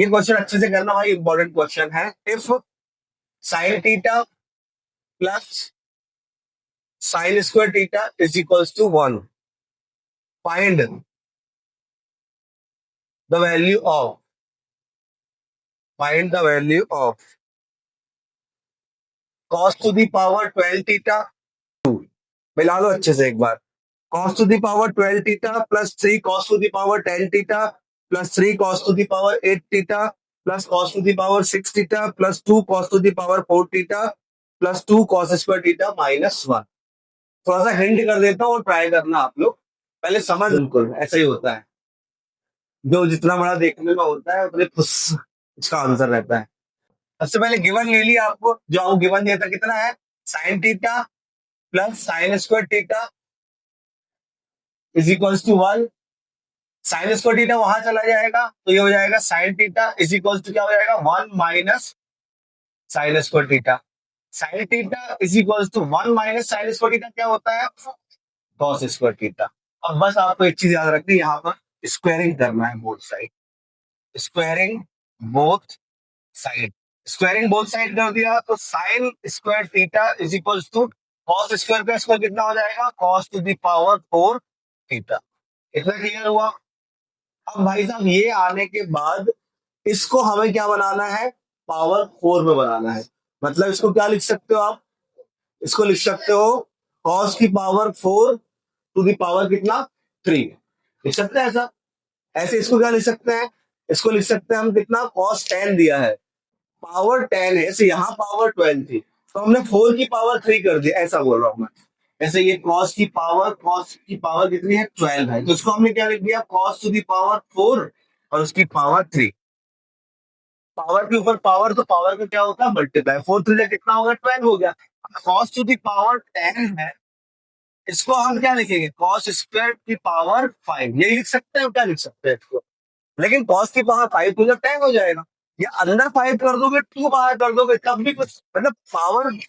ये क्वेश्चन अच्छे से करना भाई, इंपॉर्टेंट क्वेश्चन है। If sine theta plus sine square theta is equals to 1, find the value of cos to the power 12 theta. मिला लो अच्छे से एक बार। cos to the power 12 theta plus 3 cos to the power 10 theta plus 3 cos to the power 8 theta plus cos to the power 6 theta plus 2 cos to the power 4 theta plus 2 cos square theta minus 1। थोड़ा सा hint कर देता हूँ और try करना आप लोग, पहले समझ। बिल्कुल ऐसा ही होता है, जो जितना बड़ा देखने में होता है उतने खुश इसका आंसर रहता है। सबसे पहले गिवन ले लिया आपको, जो आपको गिवन दिया था कितना है, sine theta plus sine square theta is equals to 1। Sine square theta वहां चला जाएगा तो ये हो जाएगा sine theta is equals to क्या हो जाएगा, 1 minus sine square theta. Sine theta is equals to 1 minus sine square theta क्या होता है, कॉस स्क्वायर थीटा। अब बस आपको एक चीज याद रखनी है, यहाँ पर स्क्वायरिंग करना है both side, squaring both side. Squaring both side कर दिया तो sine square theta is equals to cos square का स्क्वायर कितना हो जाएगा, cos to the power 4 theta. इतना क्लियर हुआ। अब भाई साहब ये आने के बाद इसको हमें क्या बनाना है, पावर 4 में बनाना है। मतलब इसको क्या लिख सकते हो आप, इसको लिख सकते हो कॉस की पावर 4 टू दी पावर कितना, 3 लिख सकते हैं ऐसा। ऐसे इसको क्या लिख सकते हैं, इसको लिख सकते हैं हम कितना, कॉस 10 दिया है, पावर 10 है, ऐसे यहाँ पावर 12 थी तो हमने 4 की पावर 3 कर दिया, ऐसा बोल रहा हूं मैं। ऐसे ये कॉस की पावर कितनी है, 12 है, तो इसको हमने क्या लिख दिया, कॉस टू दी पावर 4 और उसकी पावर 3। पावर के ऊपर पावर, तो पावर का क्या होता है, मल्टीप्लाई। 4 3 कितना होगा, 12 हो गया। कॉस टू दी पावर 10 है, इसको हम क्या लिखेंगे, कॉस स्क्वायर की पावर 5, यही लिख सकते हैं, क्या लिख सकते हैं इसको। लेकिन कॉस की पावर 5 तो जब 10 हो जाएगा, या अंदर 5 कर दोगे 2 बाहर कर दोगे तब भी कुछ, मतलब पावर नहीं।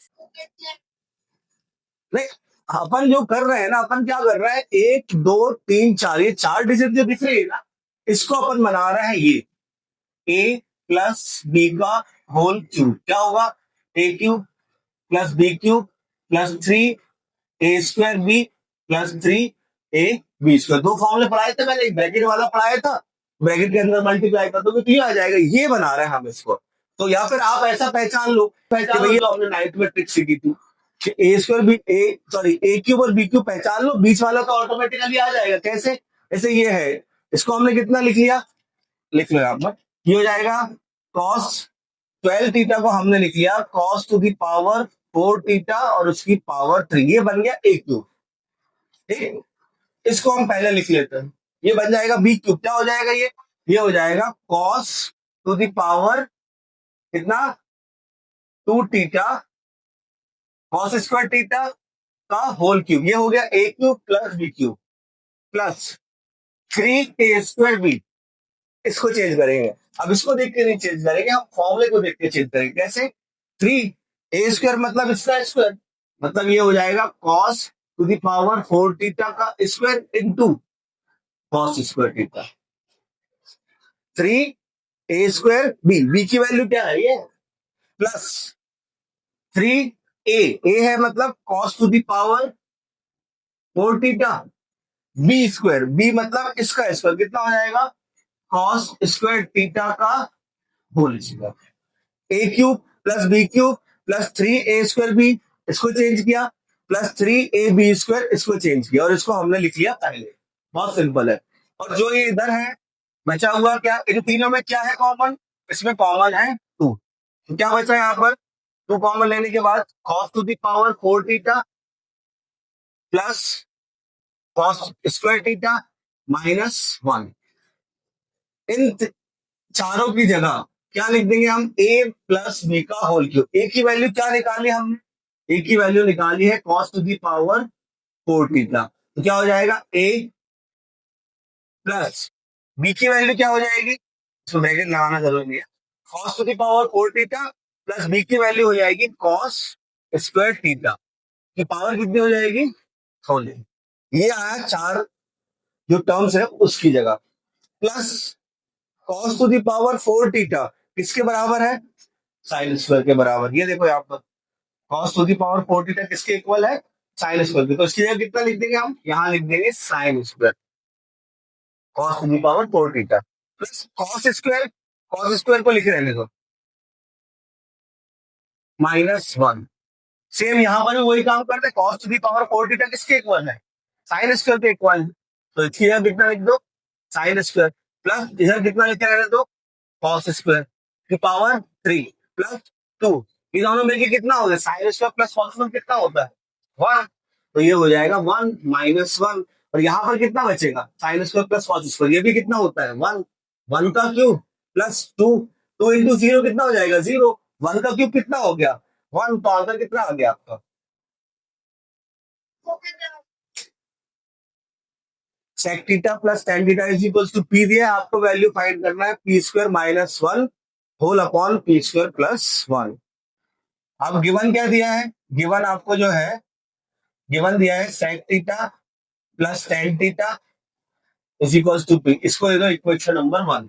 अपन जो कर रहे हैं ना, अपन क्या कर रहे हैं, 1 2 3 4, ये 4 डिजिट जो दिख रही है ना, इसको अपन बना रहे हैं ये a प्लस बी का होल क्यूब। क्या होगा, A cube plus B cube plus 3 A square B plus 3 A B square. दो फॉर्मूले पढ़ाए थे मैंने, एक ब्रैकेट वाला पढ़ाया था, ब्रैकेट के अंदर मल्टीप्लाई कर दोगे तो ये आ जाएगा, ये बना रहे हैं हम इसको। तो या फिर आप ऐसा पहचान लो, भैया आपने नाइन्थ में ट्रिक सीखी थी कि ए स्क्वायर बी ए सॉरी ए क्यूब और बी क्यूब पहचान लो, बीच वाला तो ऑटोमेटिकली आ जाएगा। कैसे, ऐसे ये है, इसको हमने कितना लिख लिया, लिख लो यहाँ पर, ये हो जाएगा कॉस 12 थीटा को हमने लिख लिया cos to the power 4 theta और उसकी पावर 3, ये बन गया ए क्यूब। ठीक, इसको हम पहले लिख लेते हैं, ये बन जाएगा बी क्यूब। क्या हो जाएगा ये हो जाएगा कॉस टू दी पावर कितना, 2 थीटा कॉस स्क्वायर थीटा का होल क्यूब, ये हो गया A cube plus B cube plus 3 A square B. इसको चेंज करेंगे, अब इसको देख के नहीं चेंज करेंगे, हम फॉर्मूले को देख के चेंज करेंगे। कैसे, 3 ए स्क्वायर मतलब इसका स्क्वायर, मतलब ये हो जाएगा cos to the power 4 theta का square into cos square theta. 3 A square B की वैल्यू क्या है ये, प्लस 3 ए है मतलब cos to the power 4 theta, B square B मतलब इसका स्क्वायर, कितना हो जाएगा, कॉस स्क्वायर थीटा का whole square. A cube plus B cube plus 3 A square B, इसको चेंज किया, प्लस 3 ए बी स्क्वायर, इसको चेंज किया और इसको हमने लिख लिया पहले। बहुत सिंपल है। और जो ये इधर है बचा हुआ क्या, इन तीनों में क्या है कॉमन, इसमें कॉमन है 2, तो क्या बचा यहाँ पर, 2 कॉमन लेने के बाद cos to the power 4 theta plus cos square theta minus 1। इन चारों की जगह क्या लिख देंगे हम, ए प्लस बी का होल क्यूब। ए की वैल्यू क्या निकाली हमने, ए की वैल्यू निकाली है cos to the power 4 theta, तो क्या हो जाएगा ए प्लस बी की वैल्यू क्या हो जाएगी, इसको ब्रैकेट लगाना जरूरी है, cos to the power 4 theta plus B की वैल्यू हो जाएगी कॉस स्क्वायर थीटा की पावर कितनी हो जाएगी, होल। ये आया 4 जो टर्म्स है उसकी जगह, plus cos to the power 4 theta किसके बराबर है? साइन स्क्वायर के बराबर। ये देखो यहाँ पर cos to the power 4 theta किसके इक्वल है? साइन स्क्वायर के। तो इसकी जगह कितना लिख देंगे हम? यहाँ लिख देंगे sine square cos to the power 4 theta plus cos square को लिख रहे दो -1। सेम यहाँ पर भी वही काम करते हैं। Cos to the power 4 theta किसके इक्वल है? साइन स्क्वायर के इक्वल है। तो इसकी जगह कितना लिख दो? साइन स्क्वायर प्लस इधर कितना लिख रहने दो? कॉस स्क्वायर की पावर 3 प्लस 2। ये दोनों मिलके कितना हो गया? Sine square plus cos square कितना होता है? 1। तो ये हो जाएगा 1 -1। और यहाँ पर कितना बचेगा? Sign square plus cos square, ये भी कितना होता है? 1। 1 का क्यूब प्लस 2। 2 इंटू 0 कितना हो जाएगा? 0। 1 का क्यूब कितना हो गया? 1। तो आंसर कितना आ गया आपका? Sec theta plus tan theta is equals to P दिया है, आपको वैल्यू फाइंड करना है P square -1 whole upon P square plus 1। अब गिवन क्या दिया है? गिवन आपको जो है गिवन दिया है sec theta plus tan theta is equals to P. इसको दे दो इक्वेशन नंबर 1।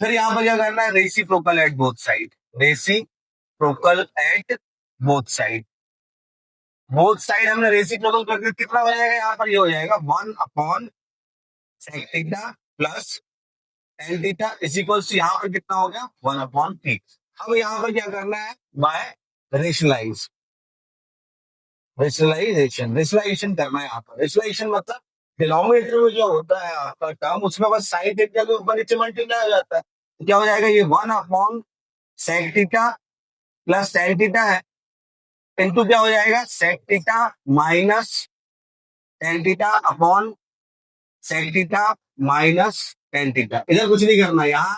फिर यहाँ पर क्या करना है? Reciprocal at both side. Reciprocal at both side. Both side हमने रेसिप्रोकल करके कितना हो जाएगा? यहाँ पर ये हो जाएगा 1 upon sec theta plus tan theta is equals to यहाँ पर कितना हो गया? 1 अपॉन पी। अब यहाँ पर क्या करना है? बाय रेशनलाइज रेशनलाइजेशन करना है। यहाँ पर रेशनलाइजेशन मतलब डिनोमिनेटर में जो होता है आपका टर्म, उसमें बस साइन थीटा के ऊपर नीचे मल्टीप्लाई हो जाता है। तो क्या हो जाएगा? ये 1 upon sec theta plus tan theta है इंटू क्या हो जाएगा? Sec theta minus ten theta upon sec theta minus ten theta. इधर कुछ नहीं करना, यहाँ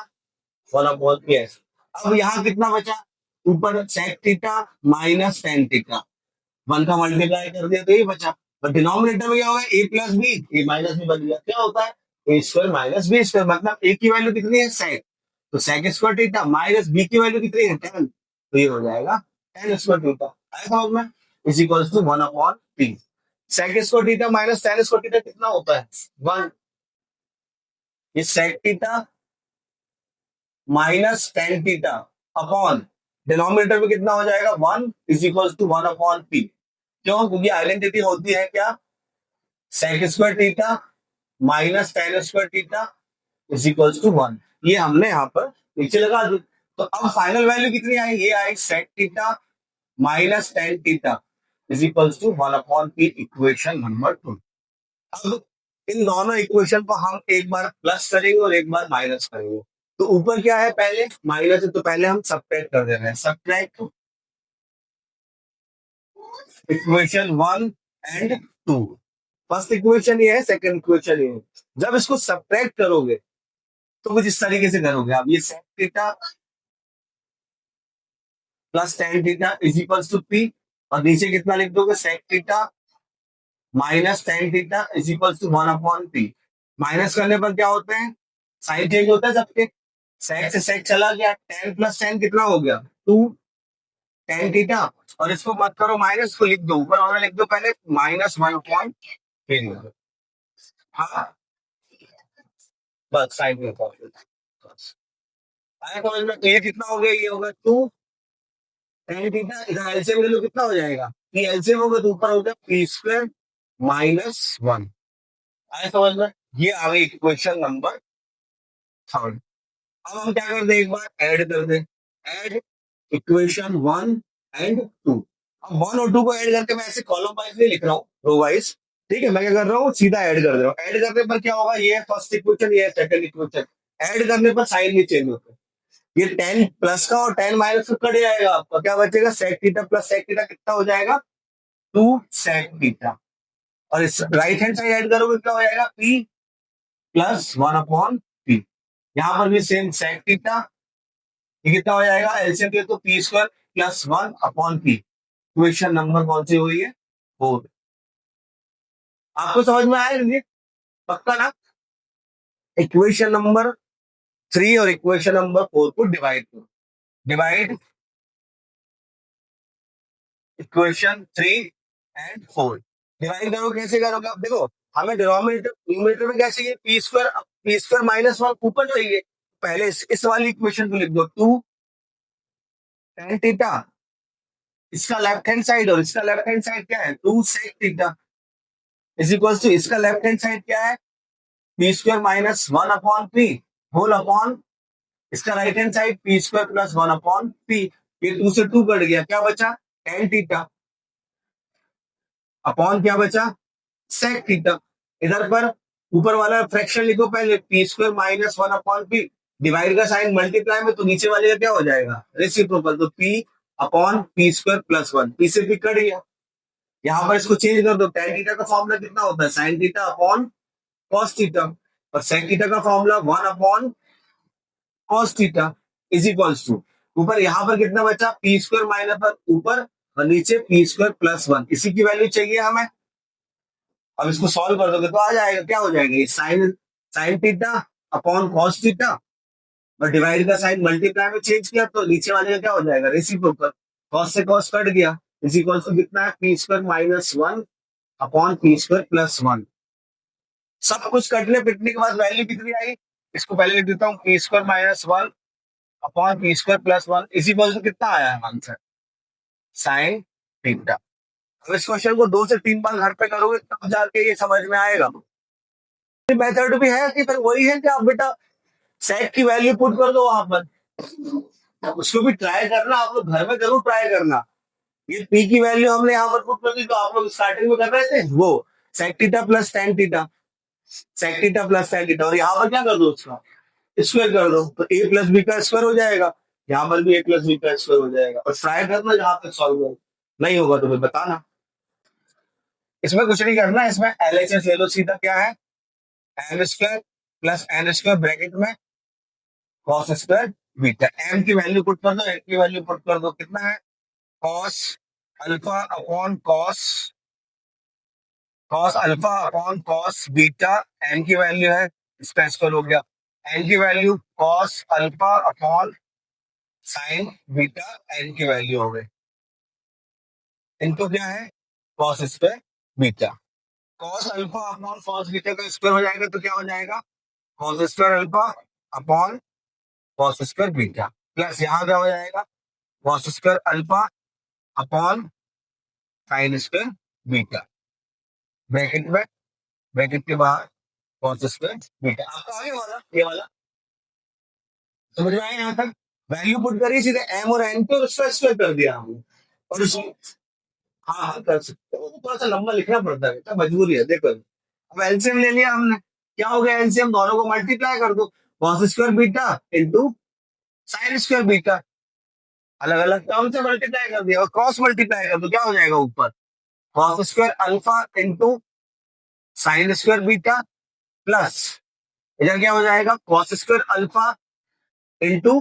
1 अपॉन पी। अब यहाँ कितना बचा? ऊपर sec theta minus ten theta 1 का मल्टीप्लाई कर दिया तो ये बचा। पर डिनोमिनेटर में क्या होगा? A plus B, A minus B बन गया। क्या होता है? A square minus B square, मतलब ए की वैल्यू कितनी है? सेक। तो sec square theta minus B की वैल्यू कितनी है? 10। तो ये हो जाएगा 10 स्क्वायर थीटा। आया समझ में? Is equals to 1 upon P. Sec square theta minus tan square theta कितना होता है? 1। ये sec theta minus ten theta upon denominator में कितना हो जाएगा? 1 is equals to 1 upon P. क्यों? क्योंकि आइडेंटिटी होती है क्या? Sec square theta minus tan square theta is equals to 1। ये हमने यहाँ पर नीचे लगा दी। तो अब फाइनल वैल्यू कितनी आई? ये आई sec theta minus ten theta is equals to 1 upon P, equation number 2। अब इन दोनों इक्वेशन को हम एक बार प्लस करेंगे और एक बार माइनस करेंगे। तो ऊपर क्या है? पहले माइनस है, तो पहले हम सब्ट्रैक्ट कर दे रहे हैं। Subtract equation 1 and 2। First equation ये है, सेकंड इक्वेशन ये है। जब इसको सब्ट्रैक्ट करोगे तो कुछ इस तरीके से करोगे आप। ये sec theta plus tan theta is equals to P, और नीचे कितना लिख दोगे? Sec theta minus ten theta is equals to 1 upon P. Minus करने पर क्या होते हैं? साइन चेंज होता है सबके। सेक से सेक चला गया, 10 प्लस 10 कितना हो गया? 2 टेन थीटा। और इसको मत करो माइनस, को लिख दो ऊपर वाला लिख दो पहले -1 अपॉन पी। हाँ, बस साइन में बस आया समझ में? तो ये कितना हो गया? ये होगा 2 टेन थीटा। इधर एलसीएम ले लो, कितना हो जाएगा? ये एलसीएम होगा तो ऊपर हो गया पी स्क्वायर -1। आया समझ में? ये आ गई इक्वेशन नंबर 3। अब हम क्या कर दे? एक बार ऐड कर दे। Add equation 1 and 2। अब 1 और 2 को ऐड करके मैं ऐसे कॉलम वाइज नहीं लिख रहा हूँ, रो वाइज। ठीक है, मैं क्या कर रहा हूँ? सीधा ऐड कर दे रहा हूँ। ऐड करने पर क्या होगा? ये फर्स्ट इक्वेशन, ये सेकंड इक्वेशन। ऐड करने पर साइन भी चेंज होता है। ये 10 प्लस का और 10 माइनस का कट जाएगा, आपका क्या बचेगा? Sec theta plus sec theta कितना हो जाएगा? 2 सेक थीटा। और इस राइट हैंड साइड ऐड करोगे क्या हो जाएगा? P plus 1 upon P. यहाँ पर भी सेम सेक थीटा, ये कितना हो जाएगा? एलसीएम के तो P square plus 1 upon P. Equation number कौन सी हुई है? 4। आपको समझ में आया ये? पक्का ना? इक्वेशन नंबर 3 और इक्वेशन नंबर 4 को डिवाइड करो। Divide equation 3 and 4। डिवाइड करो, कैसे करोगे आप? देखो, हमें डिनोमिनेटर न्यूमरेटर में क्या चाहिए? पी स्क्वायर माइनस 1 ऊपर चाहिए। पहले इस वाली इक्वेशन को लिख दो, 2 tan थीटा, इसका लेफ्ट हैंड साइड और इसका लेफ्ट हैंड साइड क्या है, 2 sec theta is equal to, इसका लेफ्ट हैंड साइड क्या है, P square minus 1/p whole upon, इसका right hand side P square plus 1/p। ये 2 से 2 कट गया, क्या बचा, tan थीटा अपॉन क्या बचा, sec थीटा। इधर पर ऊपर वाला फ्रैक्शन लिखो पहले, P square minus 1/p, divide का साइन मल्टीप्लाई में, तो नीचे वाले का क्या हो जाएगा, रेसिप्रोकल, तो p upon P square plus 1, P से p कट गया। यहाँ पर इसको चेंज कर दो, tan थीटा का फॉर्मूला कितना होता है, sin theta upon cos theta, और sec थीटा का formula 1/cos theta is equals to, ऊपर यहाँ पर कितना बचा, पी स्क्वायर माइनस ऊपर और नीचे पी स्क्वायर प्लस 1, इसी की वैल्यू चाहिए हमें। अब इसको सॉल्व कर दोगे तो आ जाएगा, क्या हो जाएगा, ये sine sine theta upon cos theta, और डिवाइड का साइन मल्टीप्लाई में चेंज किया तो नीचे वाले का क्या हो जाएगा, रेसिप्रोकल, कॉस से कॉस कट गया, इज इक्वल टू कितना है, P square minus 1 upon P square plus 1। सब कुछ कटने पिटने के बाद वैल्यू कितनी आई, इसको पहले लिख देता हूँ, P square minus 1 upon P square plus 1 is equal to कितना आया है आंसर, साइन थीटा। अब इस क्वेश्चन को 2 से 3 बार घर पे करोगे तब जाके ये समझ में आएगा। मेथड भी है कि फिर वही है कि आप बेटा सेट की वैल्यू पुट कर दो वहां पर, उसको भी ट्राई करना, आप लोग घर में जरूर ट्राई करना। ये पी की वैल्यू हमने यहाँ पर पुट कर दी, तो आप लोग स्टार्टिंग में कर रहे थे वो sec theta plus tan theta, sec theta plus tan theta, और यहाँ पर क्या कर दो, उसका स्क्वायर कर दो, तो ए प्लस बी का स्क्वायर हो जाएगा, यहाँ पर भी ए प्लस बी का स्क्वायर हो जाएगा, और ट्राई करना जहां तक सॉल्व हो, नहीं होगा तो फिर बताना। इसमें कुछ नहीं करना, इसमें एलएचएस ले लो सीधा, क्या है, M square plus N square bracket में कॉस स्क्वायर बीटा, एम की वैल्यू पुट कर दो, एन की वैल्यू पुट कर दो, कितना है, cos alpha upon cos, cos alpha upon cos beta, N की वैल्यू है, इसका स्क्वायर हो गया, एन की value cos alpha upon sine beta, N की वैल्यू हो गई, इनको क्या है, cos square beta, cos alpha upon cos beta का स्क्वायर हो जाएगा तो क्या हो जाएगा, cos square alpha upon cos square beta, plus यहाँ क्या हो जाएगा, cos square alpha upon sine square beta, bracket में, ब्रैकेट के बाहर कॉस स्क्वायर बीटा। आपका आगे वाला ये वाला समझ में आया यहाँ तक, वैल्यू पुट करिए सीधे एम और एन पे, और उसका स्क्वायर कर दिया हमने, और उसमें हाँ हाँ कर सकते हो, थोड़ा सा लंबा लिखना पड़ता है बेटा, मजबूरी है। देखो अब एलसीएम ले लिया हमने, क्या हो गया, एलसीएम दोनों को मल्टीप्लाई कर दो, cos square beta into sine square beta, अलग अलग टर्म से मल्टीप्लाई कर दिया, और क्रॉस मल्टीप्लाई कर दो, क्या हो जाएगा ऊपर, cos square alpha into sine square beta, plus इधर क्या हो जाएगा, cos square alpha into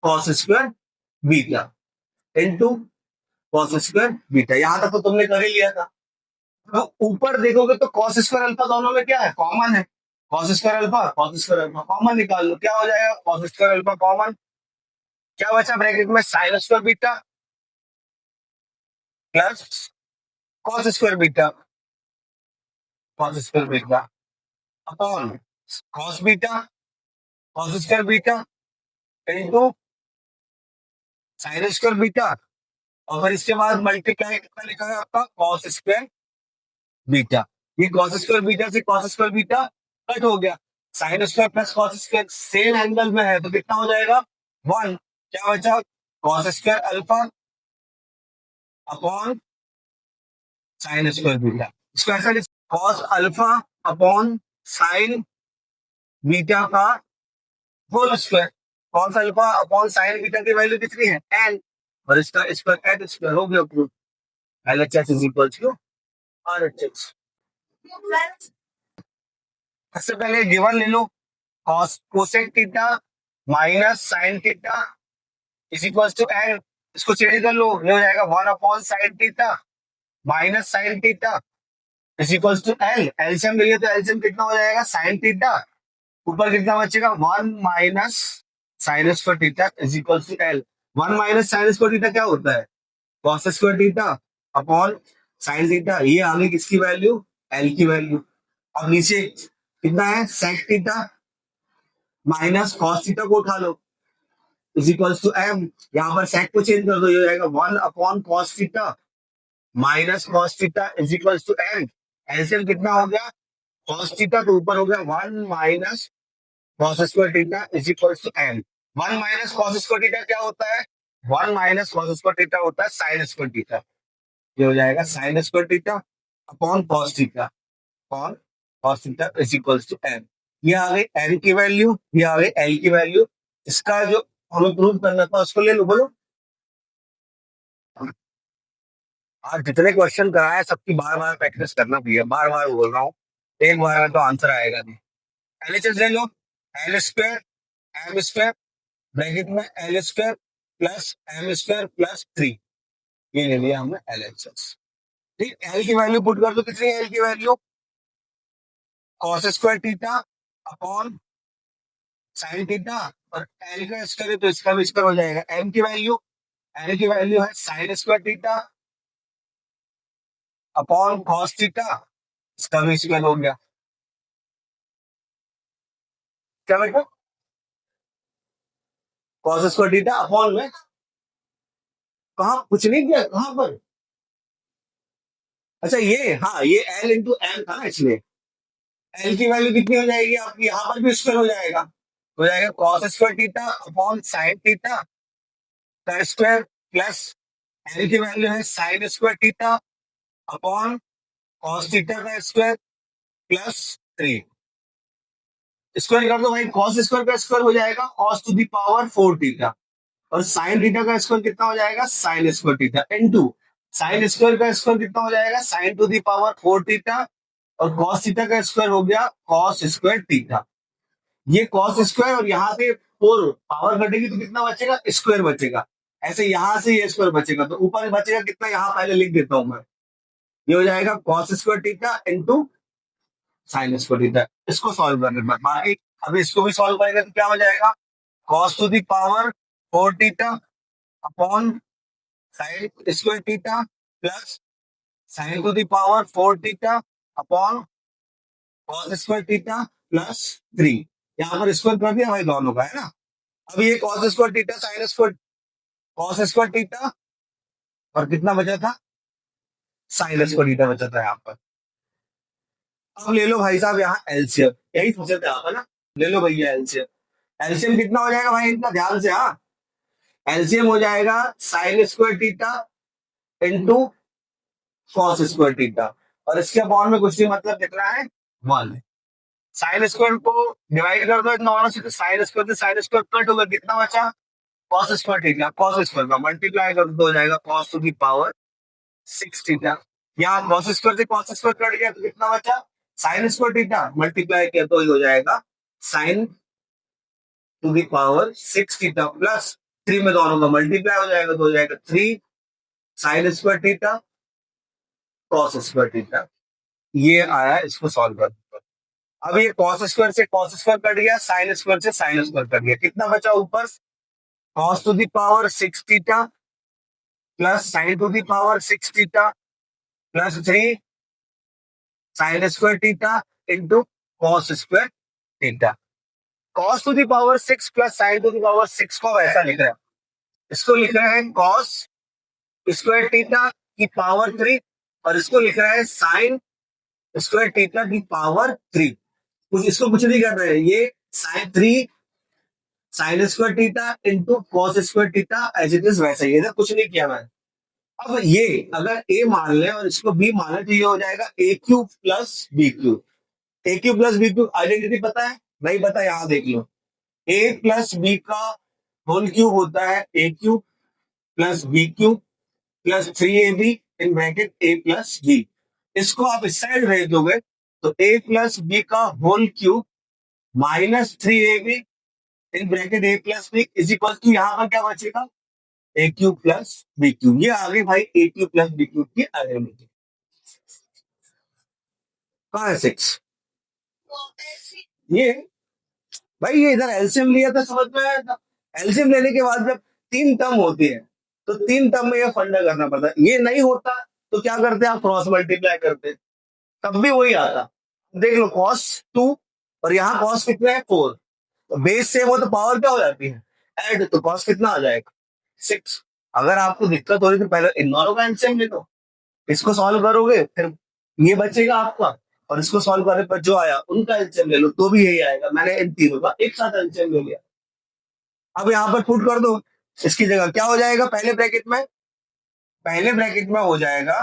cos square beta into cos square beta, यहां तक तो तुमने कर ही लिया था। तो ऊपर देखोगे तो कॉस स्क्वायर अल्फा दोनों में क्या है, कॉमन है, कॉस स्क्वायर अल्फा कॉमन निकाल लो, क्या हो जाएगा, कॉस स्क्वायर अल्फा कॉमन, क्या बचा ब्रैकेट में, sine square beta plus cos square beta, cos square beta upon cos beta, cos square beta into sine square beta, और फिर इसके बाद मल्टीप्लाई कितना लिखा है आपका, कॉस स्क्वायर बीटा, ये कॉस स्क्वायर बीटा से कॉस स्क्वायर बीटा कट हो गया, sine square plus cos square same angle में है तो कितना हो जाएगा, 1, क्या बचा, cos square alpha upon sine square beta, इसको ऐसा लिख, cos alpha upon sine beta का whole square, cos alpha upon sine beta की वैल्यू कितनी है, एन, और इसका स्क्वायर एच स्क्वायर हो गया proof, LHS is equal to RHS. सबसे पहले गिवन ले लो, cos cosec theta minus sine theta is equal to N, इसको चेंज कर लो, ये हो जाएगा 1/sin theta minus sine theta is equal to L, LCM लिए तो एलसीएम कितना हो जाएगा, साइन थीटा, ऊपर कितना बचेगा, 1 minus sine square theta is equal to L, 1 minus sine square theta क्या होता है, cos square theta upon sine theta, ये आ गई किसकी वैल्यू, एल की वैल्यू। अब नीचे कितना है, sec theta minus cos theta को उठा लो इज इक्वल्स टू एम, यहाँ पर सेक को चेंज कर दो, ये हो जाएगा 1/cos theta minus cos theta is equals to M. LCM कितना हो गया, कॉस थीटा तो ऊपर हो गया 1 minus cos square theta is equals to M. 1 minus cos square theta क्या होता है, 1 माइनस कॉस स्क्वायर थीटा होता है साइन स्क्वायर थीटा, ये हो जाएगा sine square theta upon cos theta upon cos theta is equals to M. ये आ गई एन की वैल्यू, ये आ गई एल की वैल्यू। इसका जो हमें प्रूव करना था उसको ले लो, बोलो। आज जितने क्वेश्चन कराए सबकी बार बार प्रैक्टिस करना भी है, बार बार बोल रहा हूँ, एक बार में तो आंसर आएगा नहीं। एलएचएस ले लो, L square M square bracket में L square plus M square plus 3, ये ले लिया हमने एलएचएस। ठीक, एल की वैल्यू पुट कर दो, कितनी एल की value, cos square theta upon sine theta, और एल का स्क्वायर है तो इसका भी स्क्वायर हो जाएगा। एम की वैल्यू, एल की वैल्यू है sine square theta upon cos theta, इसका भी स्क्वायर हो गया। क्या बेटा, कॉस स्क्वायर थीटा अपॉन में कहा कुछ नहीं किया, कहां पर, अच्छा ये, हाँ ये एल इंटू एम था ना, इसलिए एल की वैल्यू कितनी हो जाएगी आपकी, यहाँ पर भी स्क्वायर हो जाएगा cos square theta upon sine theta का स्क्वायर प्लस एल की वैल्यू है sine square theta upon cos theta का स्क्वायर प्लस 3। स्क्वायर कर दो भाई, कॉस स्क्वायर का स्क्वायर हो जाएगा cos to the power 4 theta, और साइन थीटा का स्क्वायर कितना हो जाएगा sine square theta into sine square का स्क्वायर कितना हो जाएगा sine to the power 4 theta, और कॉस थीटा का स्क्वायर हो गया कॉस स्क्वायर थीटा। ये कॉस स्क्वायर और यहाँ से 4 पावर घटेगी तो कितना बचेगा, स्क्वायर बचेगा। ऐसे यहाँ से ये स्क्वायर बचेगा तो ऊपर बचेगा कितना, यहाँ पहले लिख देता हूं मैं, ये हो जाएगा cos square theta into sign square theta. इसको सॉल्व करने के बाद बाकी अभी इसको भी सॉल्व करेंगे तो क्या हो जाएगा, cos to the power 4 theta upon sine square theta plus sine to the power 4 theta upon cos square theta plus 3। यहाँ पर स्क्वायर कर दिया भाई दोनों का, है ना। अब ये cos square theta sign square, cos square theta और कितना बचा था, साइन स्क्वायर थीटा बचा था यहाँ पर। अब ले लो भाई साहब यहाँ एलसीएम, यही सोचे थे आप, है ना। ले लो भैया एलसीएम, एलसीएम कितना हो जाएगा भाई इनका, ध्यान से, हाँ। एलसीएम हो जाएगा sine square theta into cos square theta, और इसके अपॉन में कुछ नहीं, मतलब कितना है 1। साइन स्क्वायर को डिवाइड कर दो नॉर्मल से, तो साइन स्क्वायर से साइन स्क्वायर कट होगा, कितना बचा cos square theta, cos square का मल्टीप्लाई कर दो हो जाएगा cos to the power 6 theta. यहाँ कॉस स्क्वायर से कॉस स्क्वायर कट गया तो कितना बचा साइन स्क्वायर थीटा, मल्टीप्लाई किया तो हो जाएगा sine to the power 6 theta plus 3 में दोनों का मल्टीप्लाई हो जाएगा तो हो जाएगा 3 sine square theta cos square theta. ये आया, इसको सॉल्व कर दो। अब ये कॉस स्क्वायर से कॉस स्क्वायर कट गया, साइन स्क्वायर से साइन स्क्वायर कट गया, कितना बचा ऊपर cos to the power 6 theta plus sine to the power 6 theta plus 3 sine square theta into cos square theta. Cos to the power 6 plus sine to the power 6 को वैसा लिख रहा है, इसको लिख रहा है कॉस स्क्वायर थीटा की पावर 3, और इसको लिख रहा है साइन स्क्वायर थीटा की पावर 3। कुछ इसको कुछ नहीं कर रहे हैं, ये sine 3 sine square theta into cos square theta as it is वैसा ही है, कुछ नहीं किया मैंने। अब ये अगर ए मान ले और इसको बी मान ले तो ये हो जाएगा A cube plus B cube. A cube plus B cube identity पता है, नहीं पता, यहां देख लो। ए प्लस बी का होल क्यूब होता है A cube plus B cube plus 3ab in bracket A plus B. इसको आप इस साइड भेज दोगे तो ए प्लस बी का whole cube minus 3ab in bracket A plus B is equal to, यहाँ पर क्या बचेगा ए क्यूब प्लस बी क्यूब। ये आ गई भाई A cube plus B cube की आइडेंटिटी। कहाँ है 6, ये भाई ये इधर एलसीएम लिया था, समझ में आया था। एलसीएम लेने के बाद जब 3 टर्म होती है तो 3 टर्म में ये फंडा करना पड़ता है, ये नहीं होता तो क्या करते हैं आप क्रॉस मल्टीप्लाई करते हैं, तब भी वही आता। देख लो cos 2 और यहाँ cos कितना है 4, तो बेस सेम हो तो पावर क्या हो जाती है, ऐड, तो कॉस कितना आ जाएगा 6। अगर आपको दिक्कत हो रही तो पहले इन दोनों का एलसीएम ले लो, इसको सॉल्व करोगे फिर ये बचेगा आपका, और इसको सॉल्व करने पर जो आया उनका एलसीएम ले लो तो भी यही आएगा। मैंने इन तीनों का एक साथ एलसीएम ले लिया। अब यहाँ पर पुट कर दो, इसकी जगह क्या हो जाएगा, पहले ब्रैकेट में हो जाएगा,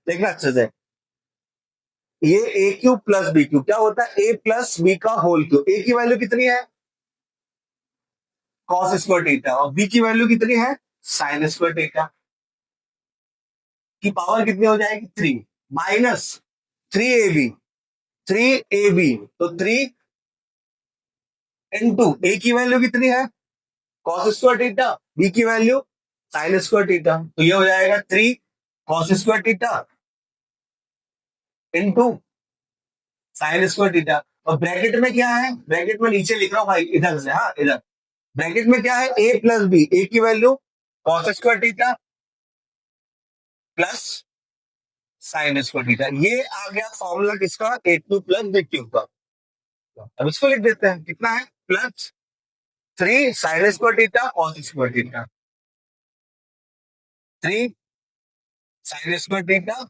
देखना अच्छे से, ये ए क्यूब प्लस बी क्यूब क्या होता है, ए प्लस बी का होल क्यूब। ए की वैल्यू कितनी है, कॉस स्क्वायर थीटा, और बी की वैल्यू कितनी है, साइन स्क्वायर थीटा, की पावर कितनी हो जाएगी 3 माइनस 3ab, 3ab, तो 3 इंटू ए की वैल्यू कितनी है, कॉस स्क्वायर थीटा, बी की वैल्यू साइन स्क्वायर थीटा, तो ये हो जाएगा 3 cos square theta into sign square theta. और ब्रैकेट में क्या है, ब्रैकेट में नीचे लिख रहा हूं भाई इधर से, हाँ इधर ब्रैकेट में क्या है, ए प्लस बी, ए की value cos square theta plus sine square theta, ये आ गया फॉर्मूला किसका, ए क्यूब प्लस बी क्यूब का। अब इसको लिख देते हैं, कितना है, plus 3 sine square theta cos square theta, 3 sine square theta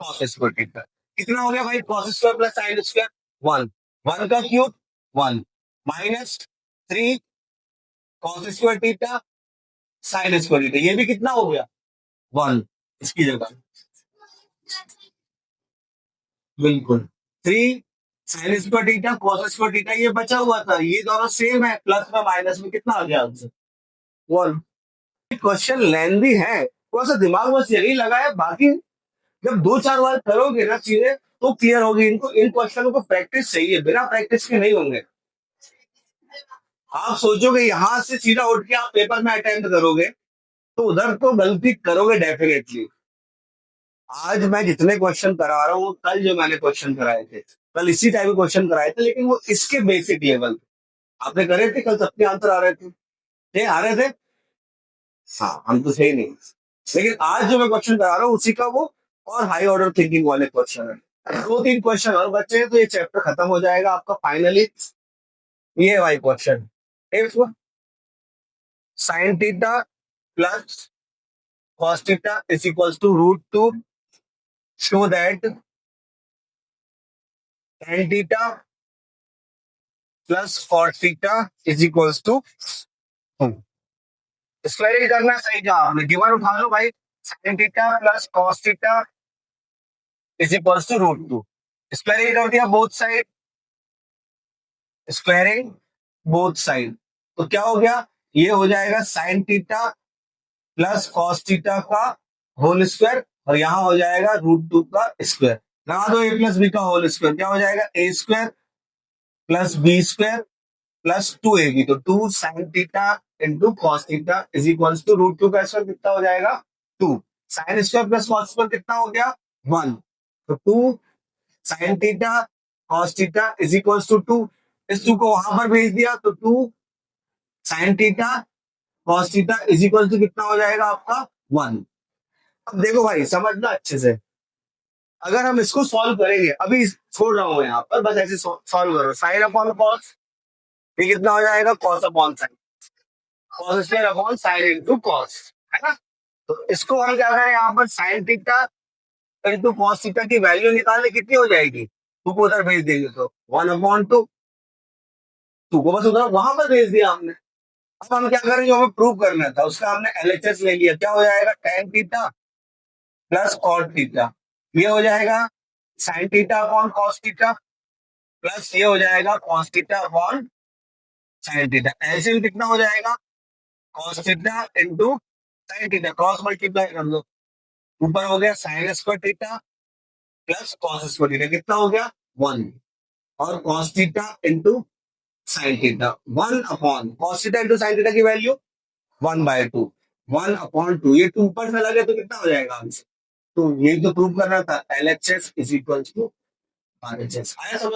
cos square theta, कितना हो गया भाई, cos square plus sine square 1, 1 का cube 1 minus 3 cos square theta sign square theta, ये भी कितना हो गया 1, इसकी जगह बिल्कुल 3 sine square theta cos square theta, ये बचा हुआ था, ये दोनों सेम है, प्लस में माइनस में कितना आ गया आंसर 1। क्वेश्चन लेंदी है, थोड़ा सा दिमाग बस यही लगा है, बाकी जब 2-4 बार करोगे ना चीजें तो क्लियर होगी। इनको इन क्वेश्चनों को प्रैक्टिस चाहिए, बिना प्रैक्टिस के नहीं होंगे। आप सोचोगे यहां से सीधा उठ के आप पेपर में अटेम्प्ट करोगे तो उधर तो गलती करोगे डेफिनेटली। आज मैं जितने क्वेश्चन करा रहा हूँ, कल जो मैंने क्वेश्चन कराए थे, कल इसी टाइप के क्वेश्चन कराए थे, लेकिन वो इसके बेसिक लेवल आपने करे थे, कल सबके आंसर आ रहे थे, ये आ रहे थे, हाँ हम तो सही नहीं, लेकिन आज जो मैं क्वेश्चन करा रहा हूँ उसी का वो और हाई ऑर्डर थिंकिंग वाले क्वेश्चन है। 2-3 क्वेश्चन और बच्चे हैं तो ये चैप्टर खत्म हो जाएगा आपका फाइनली। ये भाई question sign theta plus cos theta is equals to root 2, show that tan theta plus cos theta is equals to 2। Squaring करना सही जवाब, आपने गिवन उठा लो भाई, sin theta plus cos theta is equals to root 2, squaring कर दिया both side, squaring both side, तो क्या हो गया, ये हो जाएगा sin theta plus cos theta का होल स्क्वायर, और यहां हो जाएगा रूट 2 का स्क्वायर, लगा दो ए प्लस बी का होल स्क्वायर, क्या हो जाएगा A square plus B square plus 2ab, तो 2 sine theta into cos theta is equals to root 2 का स्क्वायर कितना हो जाएगा 2, sine square plus cos square कितना हो गया 1, तो 2 sine theta cos theta is equals to 2, इस 2 को वहां पर भेज दिया तो 2 sine theta cos theta is equal to कितना हो जाएगा आपका 1। अब देखो भाई समझना अच्छे से, अगर हम इसको सॉल्व करेंगे, अभी छोड़ रहा हूं यहाँ पर, बस ऐसे सॉल्व करो, साइन अपॉन कॉस, ये कितना हो जाएगा cos upon sine, cos square upon sine into cos, है ना। तो इसको हम क्या करें, यहाँ पर sign theta into cos theta की वैल्यू निकालने कितनी हो जाएगी, 2 को उधर भेज देंगे तो 1/2, 2 को बस उधर वहां पर भेज दिया हमने। अब हम क्या करें, जो हमें प्रूव करना था उसका हमने एलएचएस ले लिया, क्या हो जाएगा tan theta plus cot theta, ये हो जाएगा sine theta upon cos theta plus ये हो जाएगा cos theta upon sine theta, LCM कितना हो जाएगा cos theta into sine theta, cross multiply कर दो, ऊपर हो गया sine square theta plus cos square theta, कितना हो गया 1, और cos theta into sine theta 1 upon cos theta into sine theta की वैल्यू 1/2, 1/2, ये 2 ऊपर से लगे तो कितना हो जाएगा आंसर, तो ये तो प्रूव करना था, LHS is equal to RHS, आया समझ।